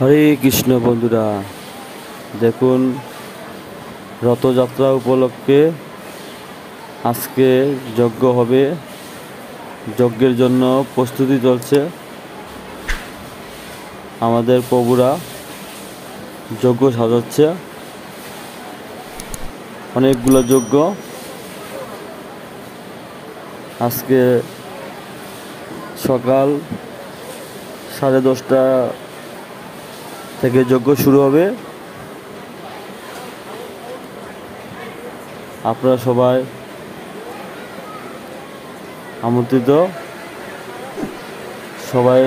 হরে কৃষ্ণ বন্ধুরা, দেখুন রথযাত্রা উপলক্ষে আজকে যজ্ঞ হবে। যজ্ঞের জন্য প্রস্তুতি চলছে। আমাদের প্রভুরা যজ্ঞ সাজাচ্ছে। অনেকগুলো যজ্ঞ আজকে সকাল 10:30 থেকে যজ্ঞ শুরু হবে। আপনারা সবাই আমন্ত্রিত, সবাই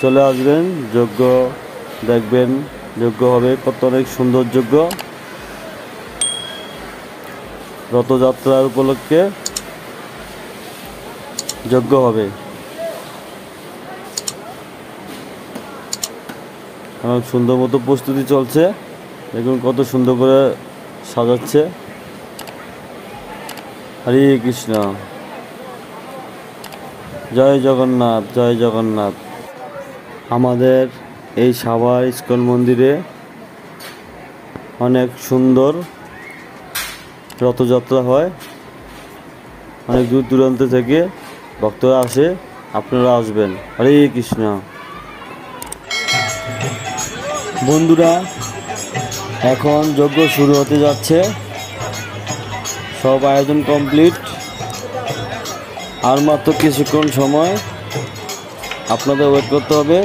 চলে আসবেন, যজ্ঞ দেখবেন। যজ্ঞ হবে, কত অনেক সুন্দর যজ্ঞ। রথযাত্রার উপলক্ষে যজ্ঞ হবে। অনেক সুন্দর মতো প্রস্তুতি চলছে। দেখুন কত সুন্দর করে সাজাচ্ছে। হরে কৃষ্ণ, জয় জগন্নাথ, জয় জগন্নাথ। আমাদের এই সাভার ইস্কন মন্দিরে অনেক সুন্দর রথযাত্রা হয়। অনেক দূর দূরান্ত থেকে ভক্তরা আসে, আপনারা আসবেন। হরে কৃষ্ণ। বন্ধুরা, এখন যজ্ঞ শুরু হতে যাচ্ছে। সব আয়োজন কমপ্লিট। আর মাত্র কিছুক্ষণ সময় আপনাদের ওয়েট করতে হবে।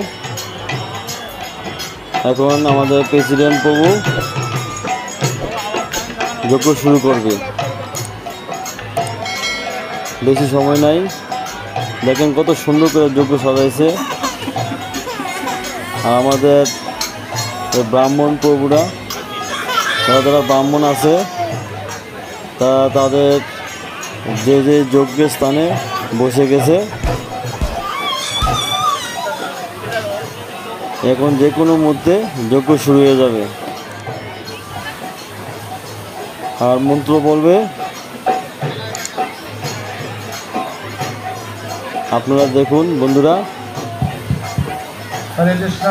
এখন আমাদের প্রেসিডেন্ট প্রভু যজ্ঞ শুরু করবে। বেশি সময় নাই। দেখেন কত সুন্দর করে যজ্ঞ সাজাইছে। আর আমাদের ব্রাহ্মণ প্রভুরা, যারা ব্রাহ্মণ আছে, তারা তাদের যে যে যজ্ঞের স্থানে বসে গেছে। এখন যে কোনো মুহূর্তে যজ্ঞ শুরু হয়ে যাবে। আর মন্ত্র বলবে। আপনারা দেখুন বন্ধুরা, হরে কৃষ্ণ।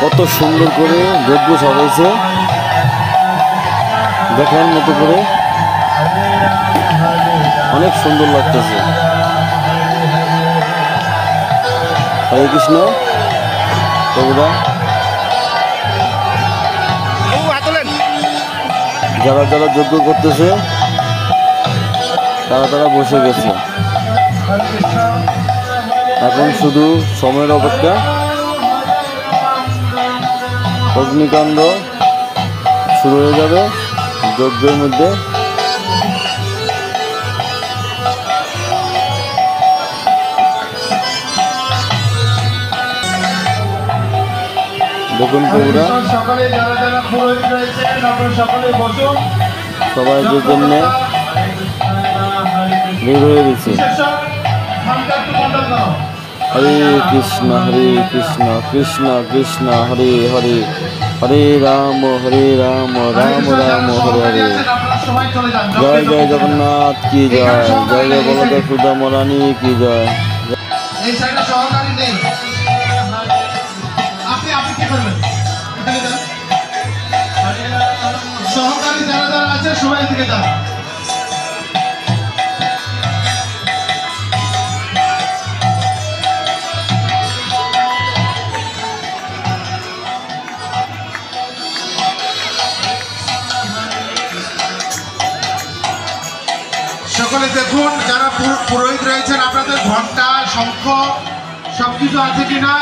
কত সুন্দর করে যজ্ঞ সাজাইছে, দেখার মতো করে। অনেক সুন্দর লাগতেছে। হরে কৃষ্ণ প্রভুরা, যারা যারা যজ্ঞ করতেছে তারা বসে গেছে। এখন শুধু সময়ের অপেক্ষা। অগ্নিকাণ্ড শুরু হয়ে যাবে যজ্ঞের মধ্যে। দেখুন প্রভুরা, সবাই যে জন্য বের হয়ে গেছে। হরে কৃষ্ণ, হরে কৃষ্ণ, কৃষ্ণ কৃষ্ণ হরে হরে, হরে রাম, রাম রাম হরে হরে। জয় জয় জগন্নাথ কি জয়, জয় জয় বলদেব সুদাম রানী কি জয়। সহকারী যারা যারা আছে সবাই থেকে যান। সকলে দেখুন, যারা পুরোহিত রয়েছেন, আপনাদের ঘন্টা, শঙ্খ সবকিছু আছে কিনা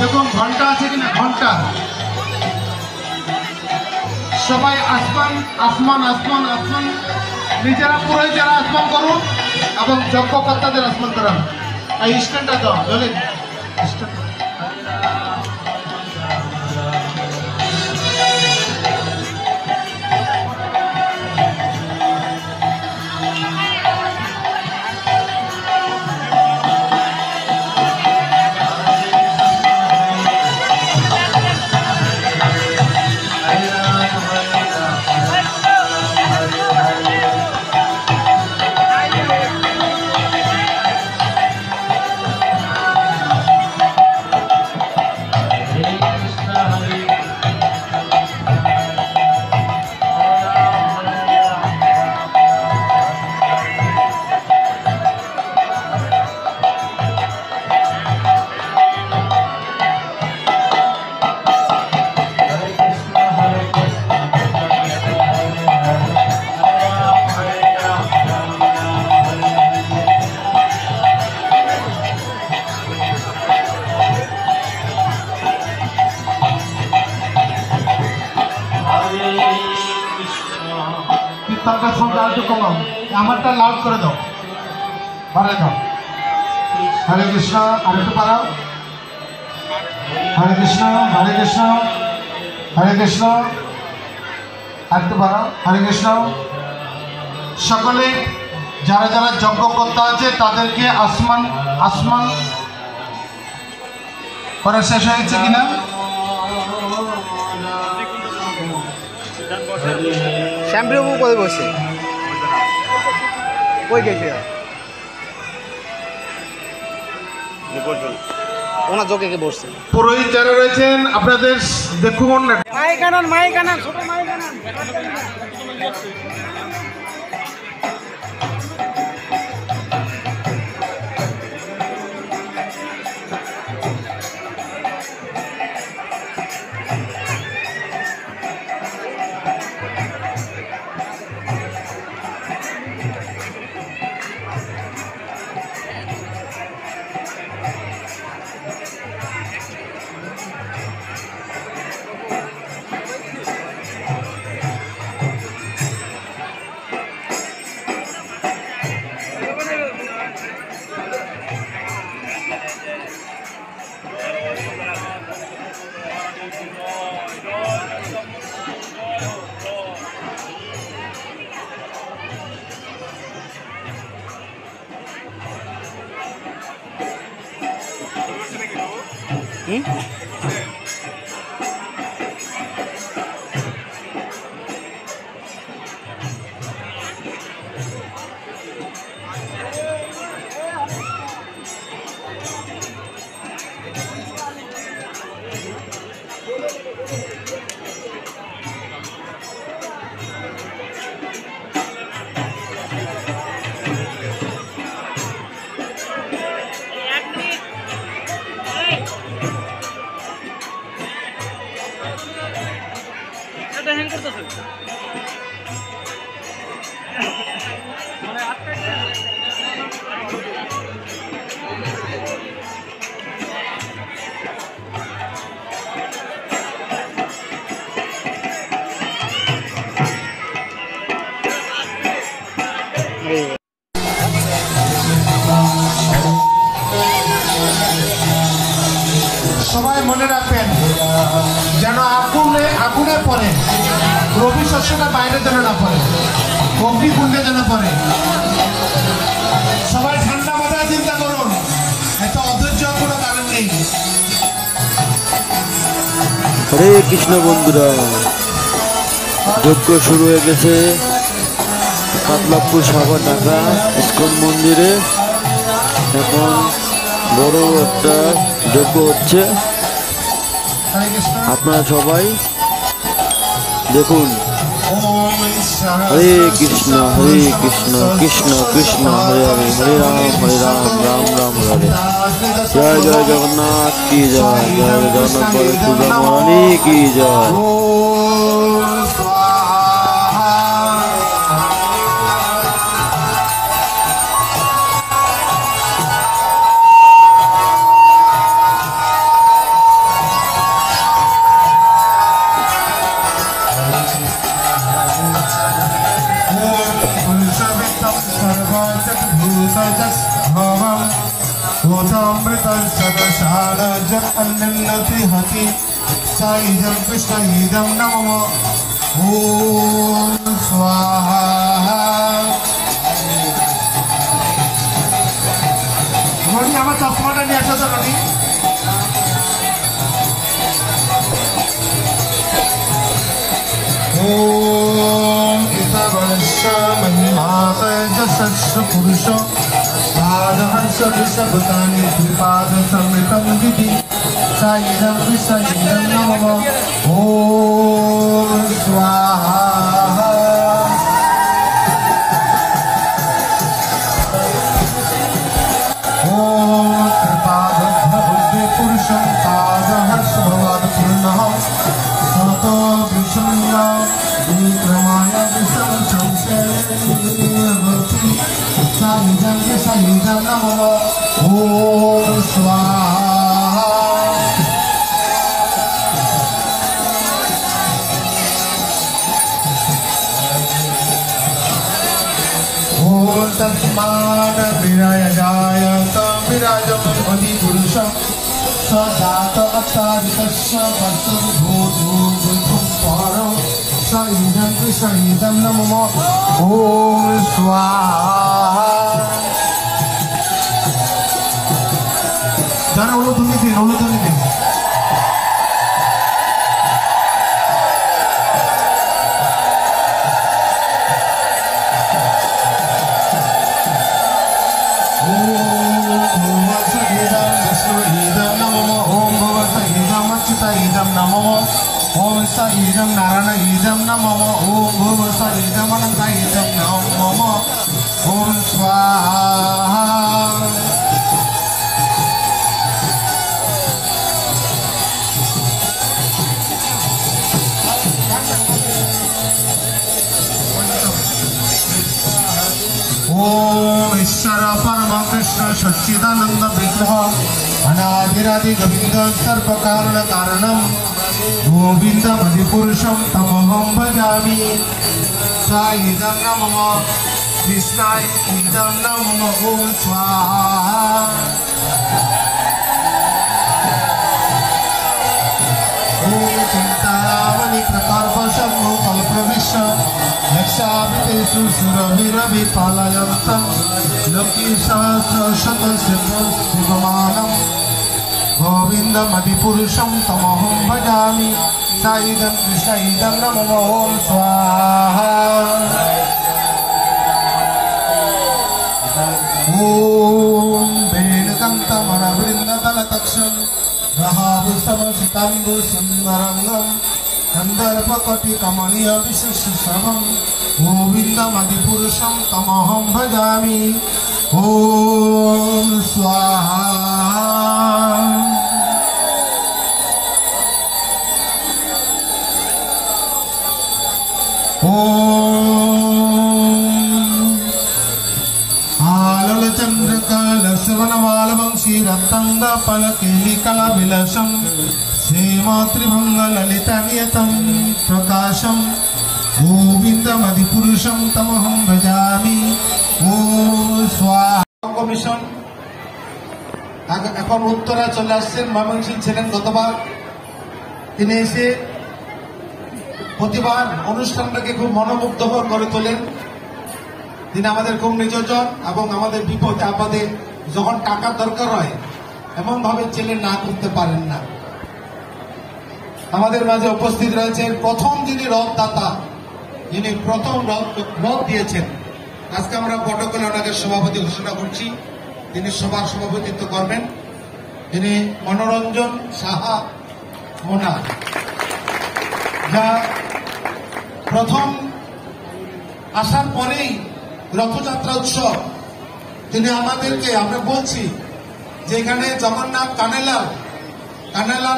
দেখুন। ঘন্টা আছে কিনা, ঘন্টা। সবাই আসমান আসমান আসমান আসমান, নিজেরা পুরোহিত যারা আসমান করুন এবং যজ্ঞকর্তাদের আসমান করান। এই স্ট্যান্ডটা দাও, বলেন স্ট্যান্ড। তারপর সাউন্ডটা একটু কমাও, আমারটা লাউড করে দাও, বাড়াই দাও। হরে কৃষ্ণ, আর একটু বাড়াও। হরে কৃষ্ণ, হরে কৃষ্ণ, হরে কৃষ্ণ, আর একটু বাড়াও। হরে কৃষ্ণ। সকলে যারা যারা যজ্ঞকর্তা আছে তাদেরকে আসমান আসমান করা শেষ হয়েছে কিনা? শ্যামপ্রিয়বাবু কোথায় বসে? কই গেছে ওনার যোগে কে বসছে? পুরোহিত যারা রয়েছেন আপনাদের দেখুন, মাইক আনান, মাইক আনান, ছোট মাইক আনান। সবাই মনে রাখবেন যেন আগুনে আগুনে পড়ে, রবি শস্যটা বাইরে যেন না পড়ে, অগ্নিকুণ্ডে যেন পড়ে। সবাই ঠান্ডা মাথায় চিন্তা করুন, এত অধৈর্য কোনো কারণ নেই। হরে কৃষ্ণ বন্ধুরা, যজ্ঞ শুরু হয়ে গেছে কাতলাপুর সাবা ঢাকা ইস্কন মন্দিরে। এখন বড় একটা যজ্ঞ হচ্ছে, হরে কৃষ্ণ। আপনারা সবাই দেখুন। হরে কৃষ্ণ, হরে কৃষ্ণ, কৃষ্ণ কৃষ্ণ হরে হরে, হরে রাম, রাম রাম হরে হরে। জয় জয় জগন্নাথ কি জয়, জয় জগন্নাথ বলে সুব্রমণী কি জয়। साईदं कृष्णईदं नमः ॐ स्वाहा। রনি আমার চশমাটা নিয়ে আসো তো রনি। ॐ इतवर्षमन्मातजसस्व पुरुषो पादहर्ष वृषभतानि त्रिपादसमृतं विधि साईदं कृष्णईदं नमः ॐ स्वाहा। ॐ कृपादभ्रबुद्धे पुरुषं पादहर्षभवादपूर्णः सतो विषण्ण विक्रमाय विषं संसेवति साईदं कृष्णईदं नमः ॐ स्वाहा। तस्मान् विराजायत विराजमति पुरुषं सजात अत्तादितस्य वस्तुभूतं परो स इदं कृष्ण इदं नमो ॐ स्वाहा যারা উলুধ্বনি দিন উলুধ্বনি দিন ओम स इदं नारायण इदं नमो ओम भूम स इदं अनंत इदं नमो ओम स्वाहा ओम ईश्वर परम कृष्ण सच्चिदानंद विग्रह अनादिरादि गोविंद सर्व कारण कारणम गोविंद मधिपुरुषम तमहं भजामि साईदं नमः कृष्णाय इदं नमः ओम स्वाहा ओम चिंतामणि प्रकल्पशम्भो कल्पविश्व यक्षाभितेषु सुरभिरभिपालयन्तं लोकीसहस्रशतशिवमानं गोविन्दमधिपुरुषं तमहं भजामि साईदं कृष्ण इदं नमः ओम स्वाहा ओम वेणुकान्तमणवृन्ददलतक्षं ग्रहाभुसमसिताम्बुसुन्दरङ्गं कन्दर्पकटिकमनीय विशेषशवं गोविन्दमधिपुरुषं तमहं भजामि ओम स्वाहा रत्नपलकेलिकलाविलसं श्रीमातृभङ्गललितानियतं प्रकाशं गोविन्दमधिपुरुषं तमहं भजामि ओम स्वाहा কমিশন এখন উত্তরা চলে আসছেন ময়মনসিংহ ছিলেন গতবার তিনি এসে প্রতিবার অনুষ্ঠানটাকে খুব মনোমুগ্ধকর করে তোলেন তিনি আমাদের খুব নিজজন এবং আমাদের বিপদে আপদে যখন টাকার দরকার হয় এমন ভাবে চেলে না করতে পারেন না আমাদের মাঝে উপস্থিত রয়েছেন প্রথম যিনি রথদাতা যিনি প্রথম রথ দিয়েছেন আজকে আমরা প্রটোকলে ওনাকে সভাপতি ঘোষণা করছি তিনি সভার সভাপতিত্ব করবেন তিনি মনোরঞ্জন সাহা মোনা যা প্রথম আসার পরেই রথযাত্রা উৎসব তিনি আমাদেরকে আমরা বলছি যে এখানে জগন্নাথ কানাইলাল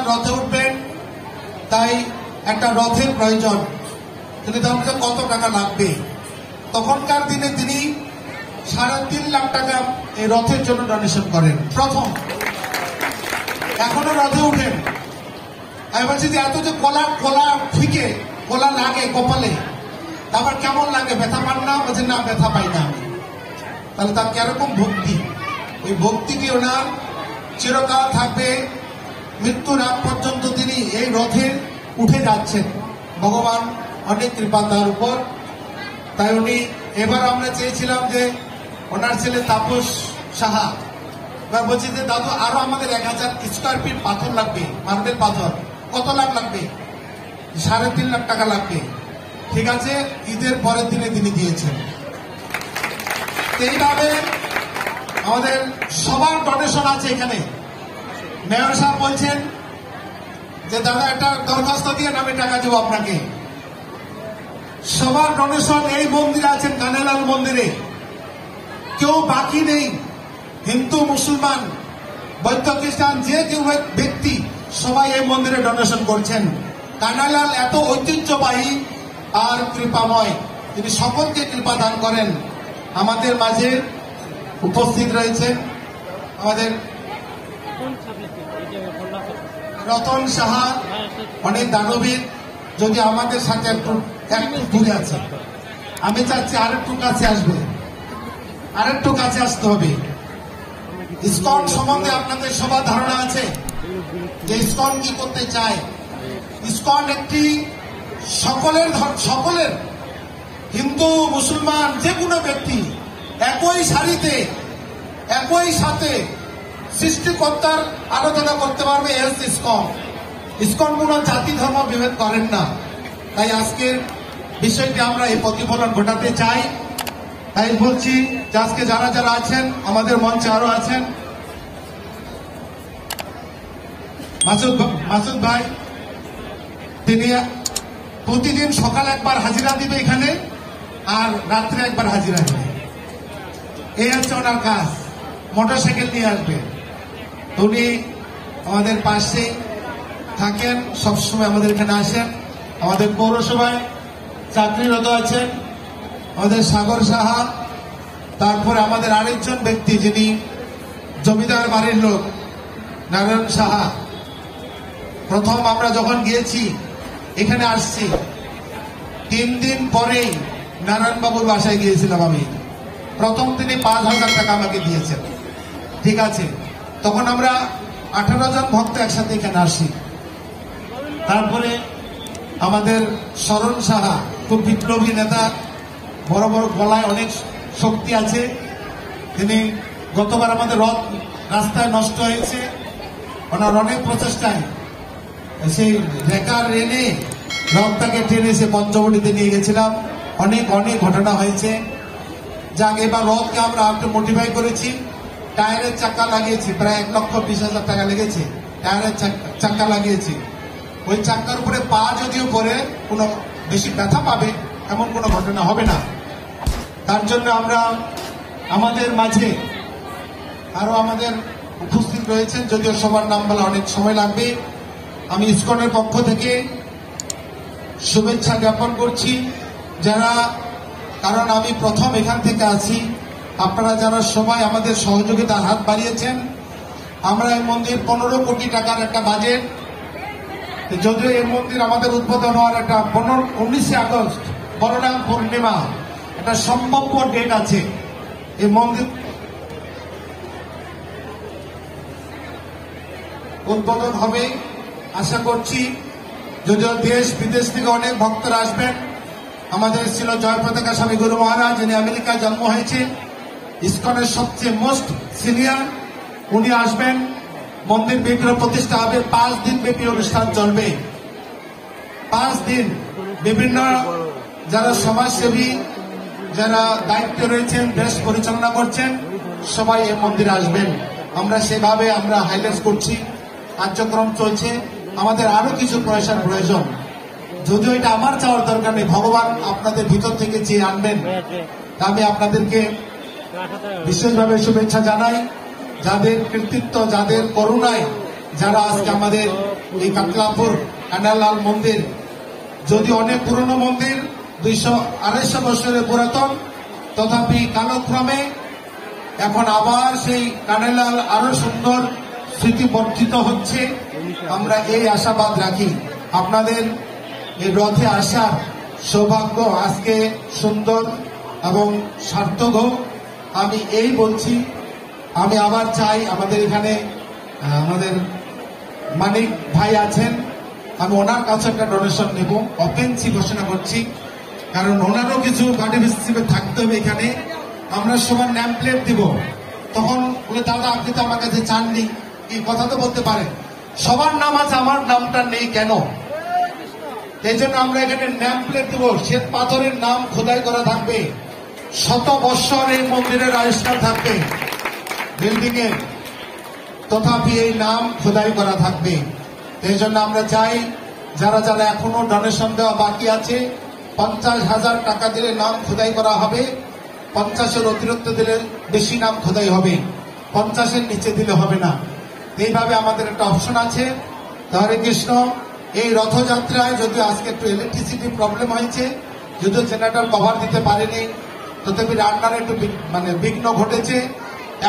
রথে উঠবেন তাই একটা রথের প্রয়োজন তিনি তাহলে কত টাকা লাগবে তখনকার দিনে তিনি 3.5 লাখ টাকা এই রথের জন্য ডোনেশন করেন প্রথম এখনো রথে উঠেন আমি বলছি যে এত যে কলা ফিকে কলা লাগে কপালে তারপর কেমন লাগে ব্যথা পান না বলছে না ব্যথা পাই না আমি তাহলে তার কিরকম ভক্তি ওই ভক্তিটি ওনার চিরকাল থাকবে মৃত্যুর আগ পর্যন্ত তিনি এই রথে উঠে যাচ্ছেন ভগবান অনেক কৃপা তার উপর তাই উনি এবার আমরা চেয়েছিলাম যে ওনার ছেলে তাপস সাহা এবার বলছি যে দাদু আরো আমাদের 1000 স্কোয়ার ফিট পাথর লাগবে মার্বেল পাথর কত লাখ লাগবে 3.5 লাখ টাকা লাগবে ঠিক আছে ঈদের পরের দিনে তিনি দিয়েছেন এইভাবে আমাদের সবার ডোনেশন আছে এখানে মেয়র সাহেব বলছেন যে দাদা একটা দরখাস্ত দিয়ে আমি টাকা দেবো আপনাকে সবার ডোনেশন এই মন্দিরে আছেন কানাইলাল মন্দিরে কেউ বাকি নেই হিন্দু মুসলমান বৌদ্ধ খ্রিস্টান যে কেউ ব্যক্তি সবাই এই মন্দিরে ডোনেশন করছেন কানাইলাল এত ঐতিহ্যবাহী আর কৃপাময় তিনি সকলকে কৃপা দান করেন আমাদের মাঝে উপস্থিত রয়েছেন আমাদের রতন সাহা অনেক দানবীর যদি আমাদের সাথে একটু দূরে আছে আমি চাচ্ছি আর একটু কাছে আসবে আরেকটু কাছে আসতে হবে। ইসকন সম্বন্ধে আপনাদের সবার ধারণা আছে যে ইসকন কি করতে চায়। ইসকন একটি সকলের হিন্দু মুসলমান যে কোনো ব্যক্তি একই সারিতে একই সাথে সৃষ্টিকর্তার আলোচনা করতে পারবে। ইসকন ইসকন কোনো জাতি ধর্ম বিভেদ করেন না। তাই আজকের বিষয়টি আমরা এই প্রতিফলন ঘটাতে চাই। তাই বলছি যে আজকে যারা যারা আছেন, আমাদের মঞ্চে আরো আছেন, মাসুদ ভাই, তিনি প্রতিদিন সকালে একবার হাজিরা দিবে এখানে, আর রাত্রে একবার হাজিরা দিবে। এই হচ্ছে ওনার কাজ। মোটরসাইকেল নিয়ে আসবে। উনি আমাদের পাশে থাকেন, সবসময় আমাদের এখানে আসেন। আমাদের পৌরসভায় চাকরিরত আছেন আমাদের সাগর সাহা। তারপরে আমাদের আরেকজন ব্যক্তি যিনি জমিদার বাড়ির লোক, নারায়ণ সাহা। প্রথম আমরা যখন গিয়েছি এখানে আসছি, 3 দিন পরেই নারায়ণ বাবুর বাসায় গিয়েছিলাম আমি। প্রথম তিনি 5,000 টাকা আমাকে দিয়েছেন। ঠিক আছে, তখন আমরা 18 জন ভক্ত একসাথে এখানে আসি। তারপরে আমাদের শরণ সাহা, খুব বিপ্লবী নেতা, বড় বড় গলায় অনেক শক্তি আছে। তিনি গতবার আমাদের রথ রাস্তায় নষ্ট হয়েছে, ওনার অনেক প্রচেষ্টায় সেই রেকার রেনে রথটাকে টেনে সে পঞ্চবটিতে নিয়ে গেছিলাম। অনেক অনেক ঘটনা হয়েছে। যাক, এবার রথকে আমরা একটু মোটিফাই করেছি। টায়ারের চাকা লাগিয়েছি, প্রায় 1,20,000 টাকা লেগেছে। টায়ারের চাকা লাগিয়েছি। ওই চাকার উপরে পা যদিও পরে কোনো বেশি ব্যথা পাবে এমন কোনো ঘটনা হবে না। তার জন্য আমরা আমাদের মাঝে আরো আমাদের উপস্থিত রয়েছেন, যদিও সবার নাম বলা অনেক সময় লাগবে। আমি ইসকনের পক্ষ থেকে শুভেচ্ছা জ্ঞাপন করছি যারা, কারণ আমি প্রথম এখান থেকে আছি। আপনারা যারা সবাই আমাদের সহযোগিতার হাত বাড়িয়েছেন। আমরা এই মন্দির 15 কোটি টাকার একটা বাজেট, যদিও এই মন্দির আমাদের উদ্বোধন হওয়ার একটা 19 আগস্ট বড়নাম পূর্ণিমা একটা সম্ভাব্য ডেট আছে। এই মন্দির উদ্বোধন হবে আশা করছি। যদিও দেশ বিদেশ থেকে অনেক ভক্তরা আসবেন। আমাদের ছিল জয় পতাকা স্বামী গুরু মহারাজ, যিনি আমেরিকায় জন্ম হয়েছে, ইসকনের সবচেয়ে মোস্ট সিনিয়র। উনি আসবেন। মন্দির বিগ্রহ প্রতিষ্ঠা হবে। 5 দিন ব্যাপী অনুষ্ঠান চলবে। 5 দিন বিভিন্ন যারা সমাজসেবী, যারা দায়িত্বে রয়েছেন, দেশ পরিচালনা করছেন, সবাই এই মন্দিরে আসবেন। আমরা সেভাবে আমরা হাইলাইট করছি, কার্যক্রম চলছে। আমাদের আরো কিছু পয়সার প্রয়োজন, যদিও এটা আমার চাওয়ার দরকার নেই, ভগবান আপনাদের ভিতর থেকে চেয়ে আনবেন। আমি আপনাদেরকে বিশেষভাবে শুভেচ্ছা জানাই। যাদের কৃতিত্ব, যাদের করুণায়, যারা আজকে আমাদের এই কাটলাপুর কানালাল মন্দির, যদি অনেক পুরনো মন্দির, 200-250 বছরের পুরাতন, তথাপি কালক্রমে এখন আবার সেই কানালাল আরো সুন্দর স্মৃতি বর্ধিত হচ্ছে। আমরা এই আশাবাদ রাখি আপনাদের এই রথে আসার সৌভাগ্য আজকে সুন্দর এবং সার্থক হোক। আমি এই বলছি। আমি আবার চাই, আমাদের এখানে আমাদের মানিক ভাই আছেন, আমি ওনার কাছে একটা ডোনেশন নেব, অপেন্সি ঘোষণা করছি, কারণ ওনারও কিছু পার্টিসিপেট থাকতে হবে এখানে। আমরা সবার নেম প্লেট দিব। তখন বলে, দাদা আপনি তো আমার কাছে চাননি, এই কথা তো বলতে পারেন। সবার নাম আছে, আমার নামটা নেই কেন? এই জন্য আমরা এখানে নেম প্লেট দিব। শ্বেত পাথরের নাম খোদাই করা থাকবে। 100 বৎসর এই মন্দিরের আবিষ্কার থাকবে বিল্ডিং এ, তথাপি এই নাম খোদাই করা থাকবে। এই জন্য আমরা চাই যারা যারা এখনো ডোনেশন দেওয়া বাকি আছে, 50,000 টাকা দিলে নাম খোদাই করা হবে। 50-এর অতিরিক্ত দিলে বেশি নাম খোদাই হবে, 50-এর নিচে দিলে হবে না। এইভাবে আমাদের একটা অপশন আছে। হরে কৃষ্ণ। এই রথযাত্রায় যদি আজকে একটু ইলেকট্রিসিটি প্রবলেম হয়েছে, যদিও জেনারেটর কভার দিতে পারেনি, তথাপি রান্নার একটু বিঘ্ন ঘটেছে।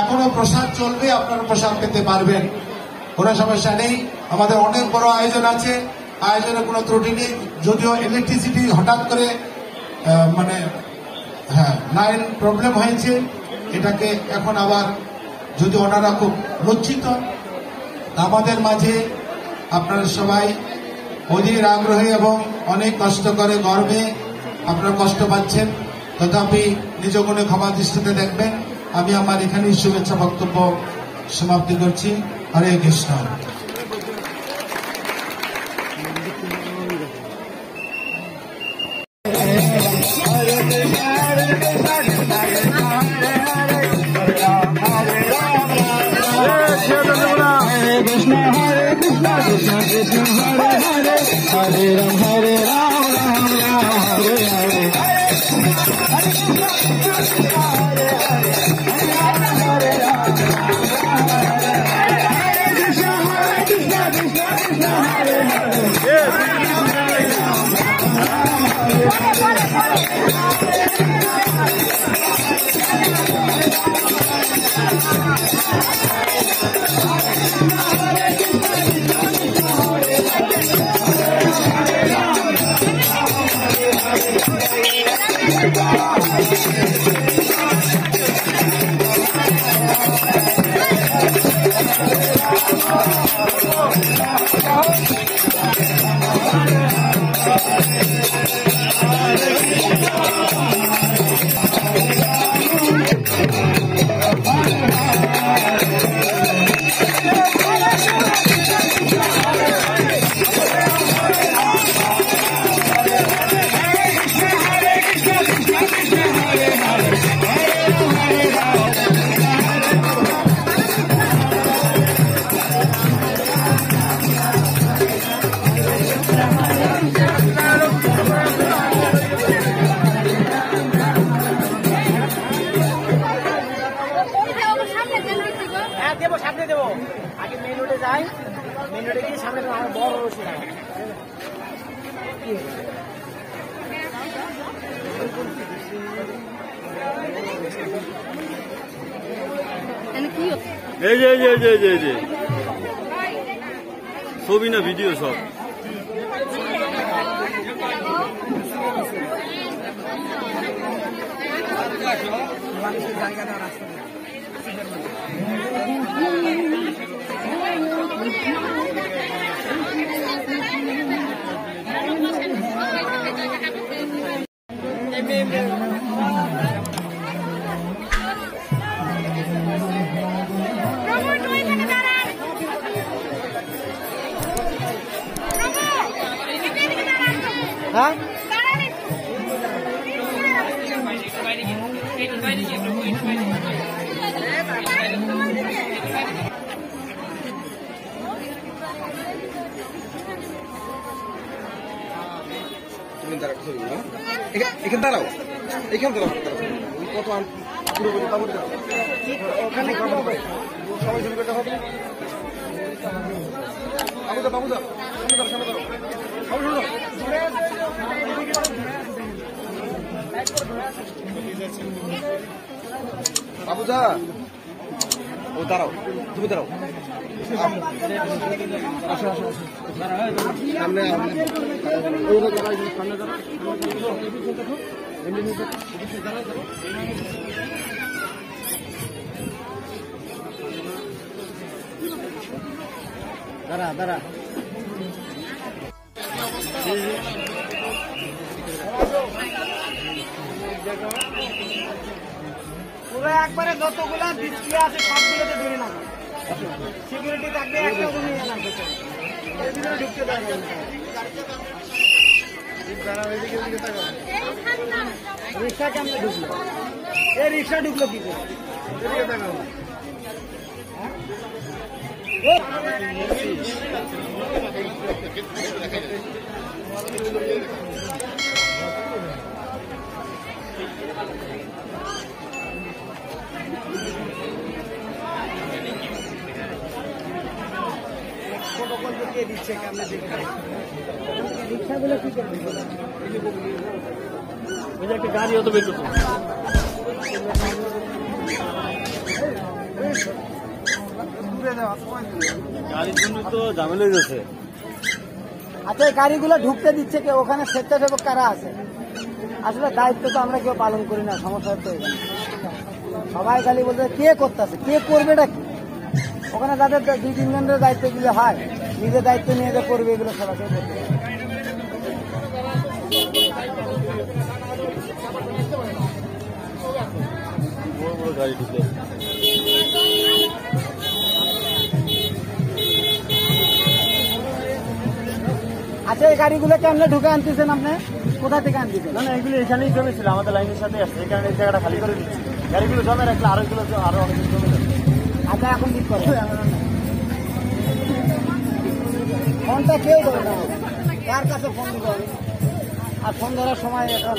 এখনো প্রসাদ চলবে, আপনারা প্রসাদ পেতে পারবেন, কোনো সমস্যা নেই। আমাদের অনেক বড় আয়োজন আছে, আয়োজনে কোনো ত্রুটি নেই। যদিও ইলেকট্রিসিটি হঠাৎ করে লাইন প্রবলেম হয়েছে, এটাকে এখন আবার যদি ওনারা খুব লজ্জিত, আমাদের মাঝে আপনারা সবাই অধীর আগ্রহে এবং অনেক কষ্ট করে গর্বে আপনারা কষ্ট পাচ্ছেন, তথাপি নিজ গুণে ক্ষমা দৃষ্টিতে দেখবেন। আমি আমার এখানেই শুভেচ্ছা বক্তব্য সমাপ্তি করছি। হরে কৃষ্ণ। দেবো, সামনে দেবো। আগে মেন রোডে যাই, মেন রোডে গিয়ে সামনে আমার বড় রশি লাগাই। এই যে এই যে এই যে এই যে এই যে ছবি না ভিডিও সব। হ্যাঁ এখানে দাঁড়াও, এখানে দাঁড়াও, কত পুরোপুরি ওখানে সবাই শুরু করতে হবে। বাবুদা বাবুদা সামনে দাঁড়াও, সামনে দাঁড়াও। বাবুদা ও দাঁড়াও, তুমি দাঁড়াও। আসো আসো সামনে দাঁড়া দাঁড়া। পুরো একবারে যতগুলা ডিসপ্লে আছে সবগুলোতে ধরে না, সিকিউরিটি থাকবে, একটা তুমি এর ভিতরে ঢুকতে পারবে। রিক্সা কেমন ঢুকলো? এই রিক্সা ঢুকলো কি করে? দিচ্ছে কেমনে রিক্সাগুলো কি করবে? ওই যে একটা গাড়ি হতো বের করতো। গাড়ির জন্য তো ঝামেলা হয়ে যাচ্ছে। আচ্ছা, এই গাড়িগুলো ঢুকতে দিচ্ছে কে? ওখানে স্বেচ্ছাসেবক কারা আছে? আসলে দায়িত্ব তো আমরা কেউ পালন করি না, সমস্যা হচ্ছে এখানে। সবাই খালি বলতে কে করতেছে, কে করবে এটা কি? ওখানে যাদের 2-3 জনের দায়িত্ব দিলে হয়, নিজের দায়িত্ব নিয়ে যে করবে এগুলো সবাই করবে। বড় বড় গাড়ি ঢুকে আচ্ছা, এই গাড়িগুলো কেমনে ঢুকে আনতেছেন আপনি? কোথা থেকে আনতেছেন? না না, এগুলো এখানেই জমেছিল, আমাদের লাইনের সাথে আছে, এই কারণে এই জায়গাটা খালি করে দিচ্ছি। গাড়িগুলো জমে রাখলে আরো এগুলো আরো অনেক জমে যাবে। আচ্ছা, এখন ঠিক করো। ফোনটা কেউ ধরে না, কার কাছে ফোন দিতে হবে? আর ফোন ধরার সময় এখন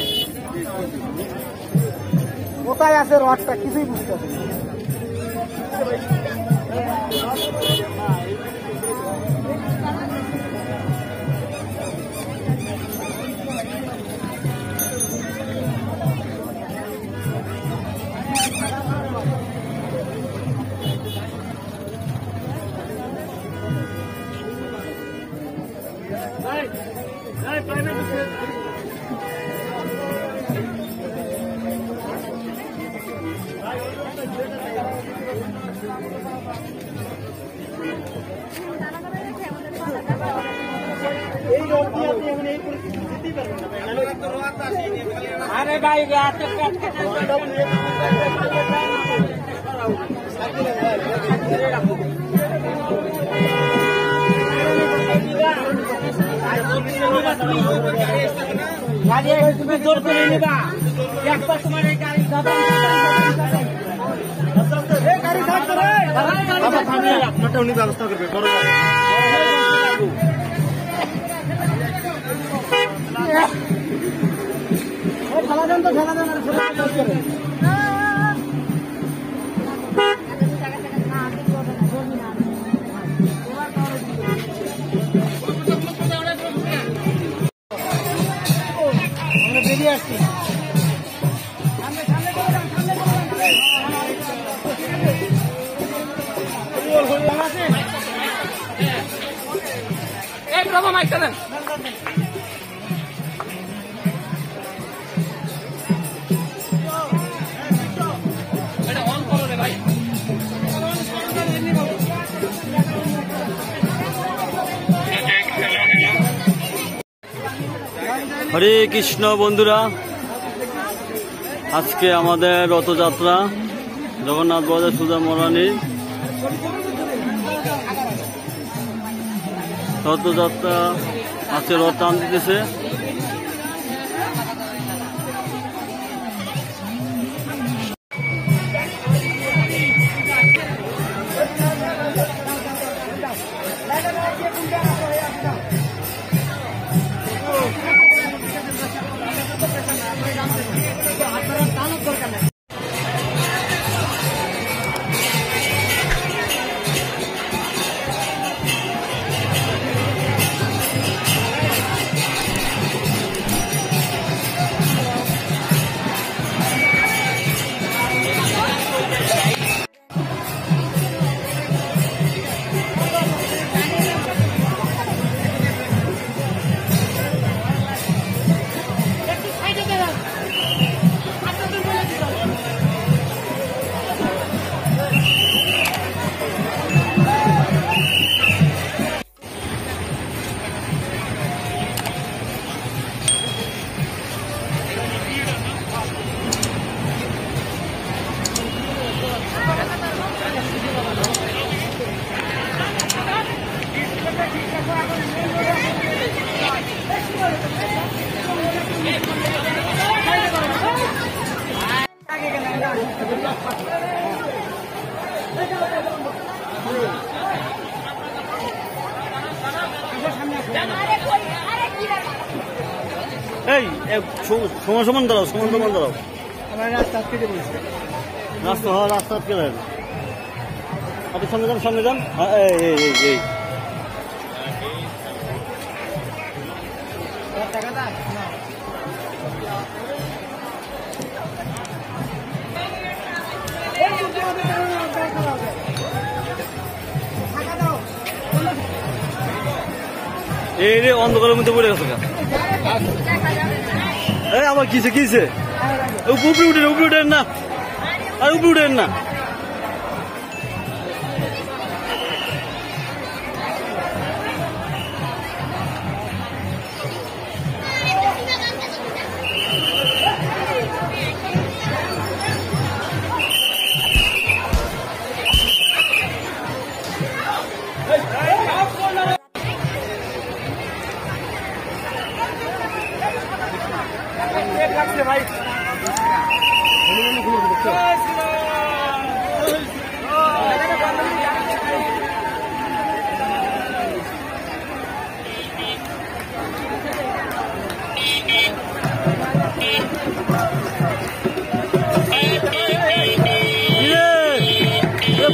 কোথায় আছে রডটা কিছুই বুঝতে পারছি না। আরে ভাই তুমি জোর করে নিবা, একবার তোমার এই গাড়ি আপনারটা উনি ব্যবস্থা করবে বড় খেলা দেন তো, খেলা দেন। আমরা বেরিয়ে আসছি। হরে কৃষ্ণ বন্ধুরা, আজকে আমাদের রথযাত্রা জগন্নাথ বলদেব সুভদ্রা মহারানীর রথযাত্রা। আজকে রথ টান দিতেছে। এই সমান সমান দাঁড়াও, সমান সমান দাঁড়াও। রাস্তা আটকে বলছে, রাস্তা হওয়া রাস্তা আটকে দেন। আপনি সামনে যান, সামনে যান। এই এই রে অন্ধকারের মধ্যে পড়ে গেছে। এই আমার কিসে উপরে উঠেন না। আর উপরে উঠেন না। ভাই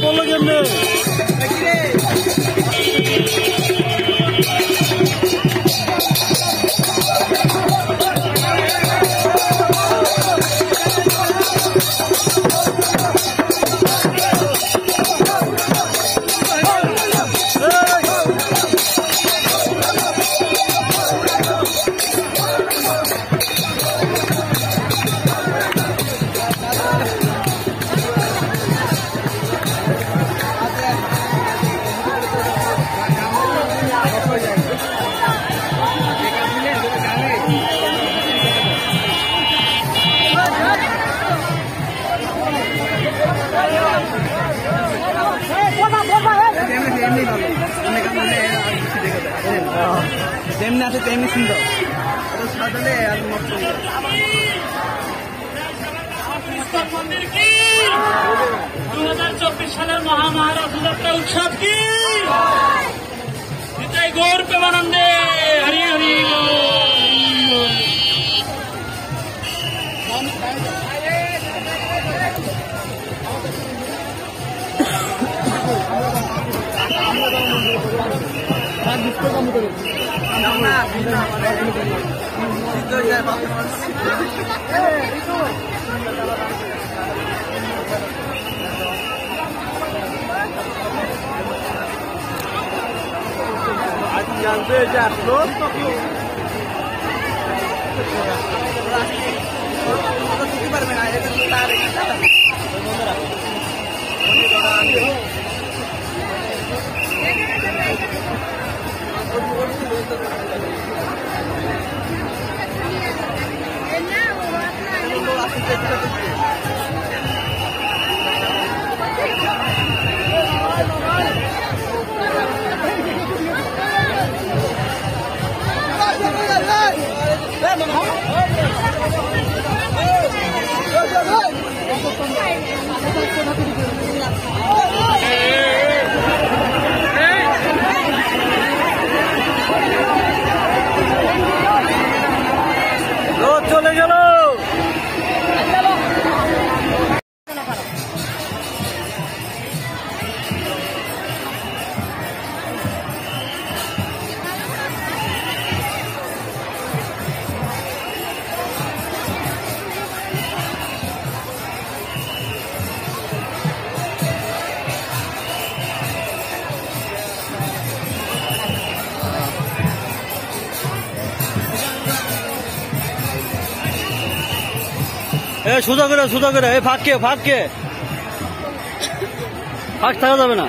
বললো কেমনে তেমনি আছে তেমনি সুন্দর সাজালে আর মন্দির কি 2024 সালের মহামহারাজা উৎসব কি নিতাই গৌর প্রেমানন্দে হরি হরি জানতে যে আসলো পারবে না চলে গেল সোজা করে এই ফাঁককে ফাঁক থাকা যাবে না।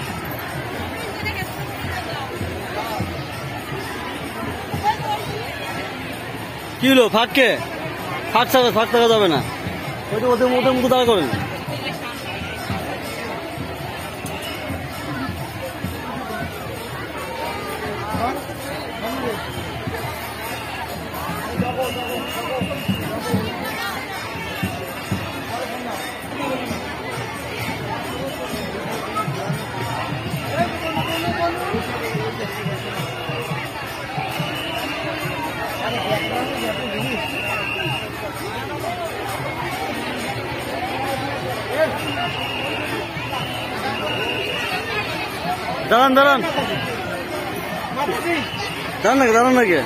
কি হলো ফাঁক থাকা যাবে না। ওদের মতো দাঁড়া করেন। দাঁড়ান নাকি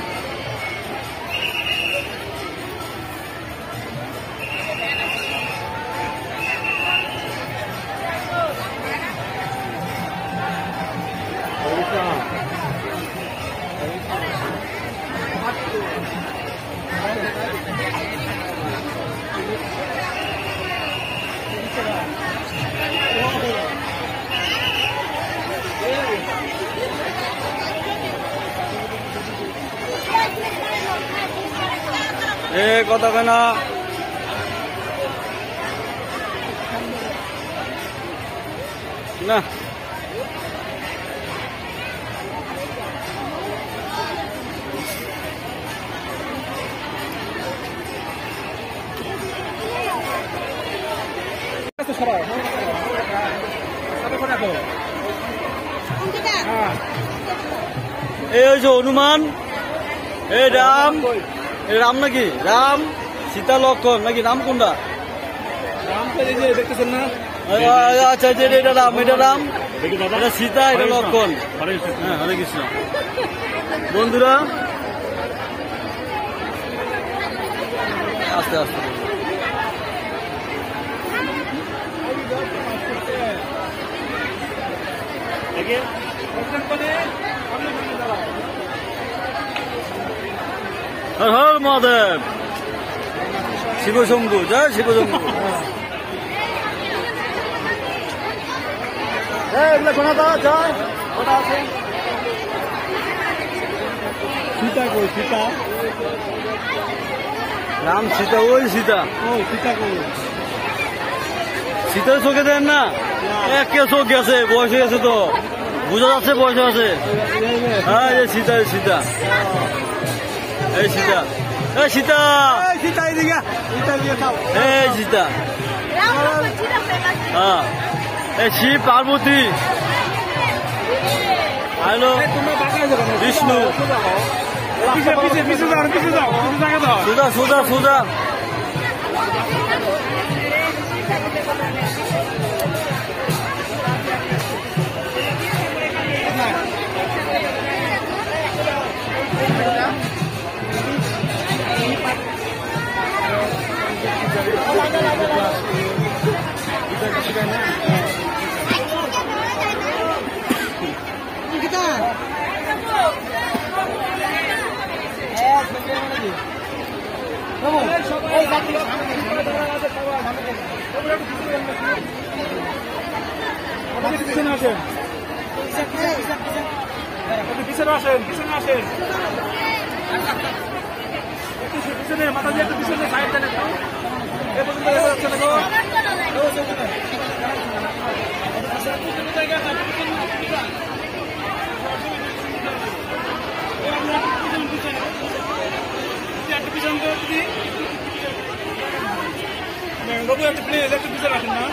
Thank you. এ কথা কেনা না এই হয়েছে হনুমান এ রাম রাম নাকি রাম সীতা লক্ষণ নাকি রাম কোনটা দেখতেছেন না আচ্ছা এটা রাম এটা সীতা এটা লক্ষণ হ্যাঁ হরে কৃষ্ণ বন্ধুরা আস্তে আস্তে হর হর মহাদেব শিবশম্ভু জয় শিবশম্ভু সীতা কই সীতা রাম সীতা ওই সীতা সীতা কই শীতের চোখে দেন না একে চোখ গেছে বয়স হয়ে গেছে তো বোঝা যাচ্ছে বয়স আছে হ্যাঁ এই সীতা এই সীতা এই সীতা এই সীতা সীতা এদিকে এই সীতা হ্যাঁ এই শিব পার্বতী হ্যালো বিষ্ণু সোজা সোজা সোজা পিছনে আসেন পিছনে আসেন পিছনে আসেন পিছনে মাথা দিয়ে একটু পিছনে সাইড দেন এ পর্যন্ত দেখা যাচ্ছে না বাবু একটু প্লিজ একটু পিছনে আসেন না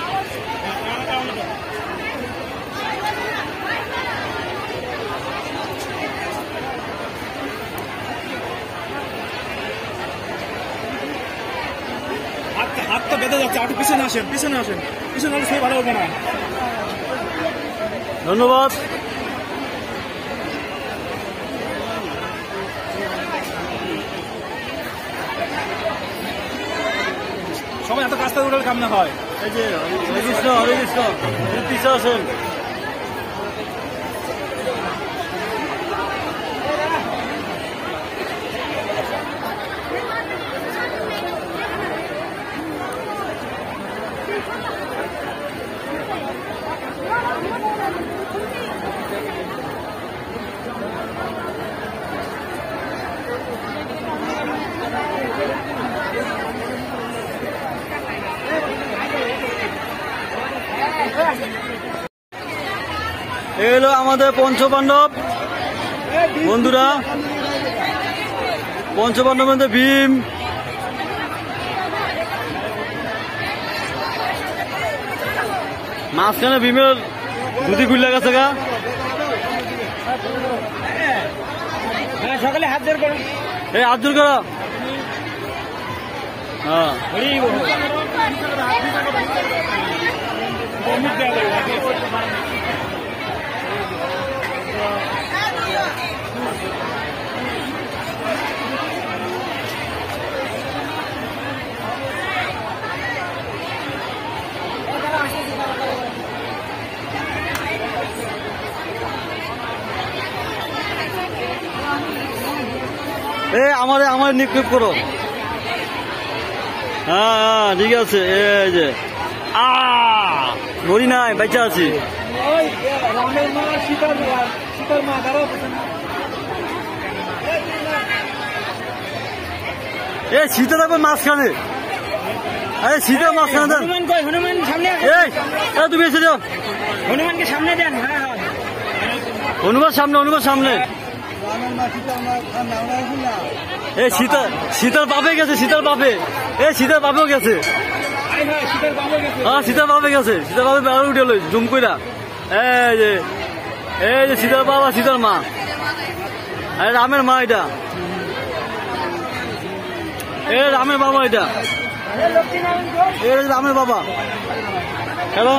হাত তো বেঁধে যাচ্ছে একটু পিছনে আসেন পিছনে আসেন পিছনে হলে সে ভালো হবে না ধন্যবাদ সবাই এত রাস্তায় উঠার কাম না হয় এই যে হরে কৃষ্ণ পিছিয়ে আসেন এই হলো আমাদের পঞ্চপাণ্ডব বন্ধুরা পঞ্চপাণ্ডব মধ্যে ভীম মাঝখানে ভীমের ধুতি খুলে গেছে গা সকালে হাত জোর করো এই হাত জোর করো হ্যাঁ আমার নিক্ষেপ করো হ্যাঁ হ্যাঁ ঠিক আছে এই যে মরি নাই বাচ্চা আছি এ শীতে থাকবে মাঝখানে, আরে শীতের মাঝখানে দেন। হনুমান কই? হনুমান সামনে আসো। এই তুমি এসে যাও, হনুমানকে সামনে দেন। হ্যাঁ হ্যাঁ হনুমান সামনে, হনুমান সামনে। এই শীতের বাপে গেছে, শীতের বাপে, এই শীতের বাপেও গেছে। হ্যাঁ শীতের বাপে গেছে, শীতের বাপে বেড়া উঠে লই জুম কইরা। এই যে শীতের বাবা, শীতের মা, এই রামের মা, এটা এ রামের বাবা, এটা রামের বাবা। হ্যালো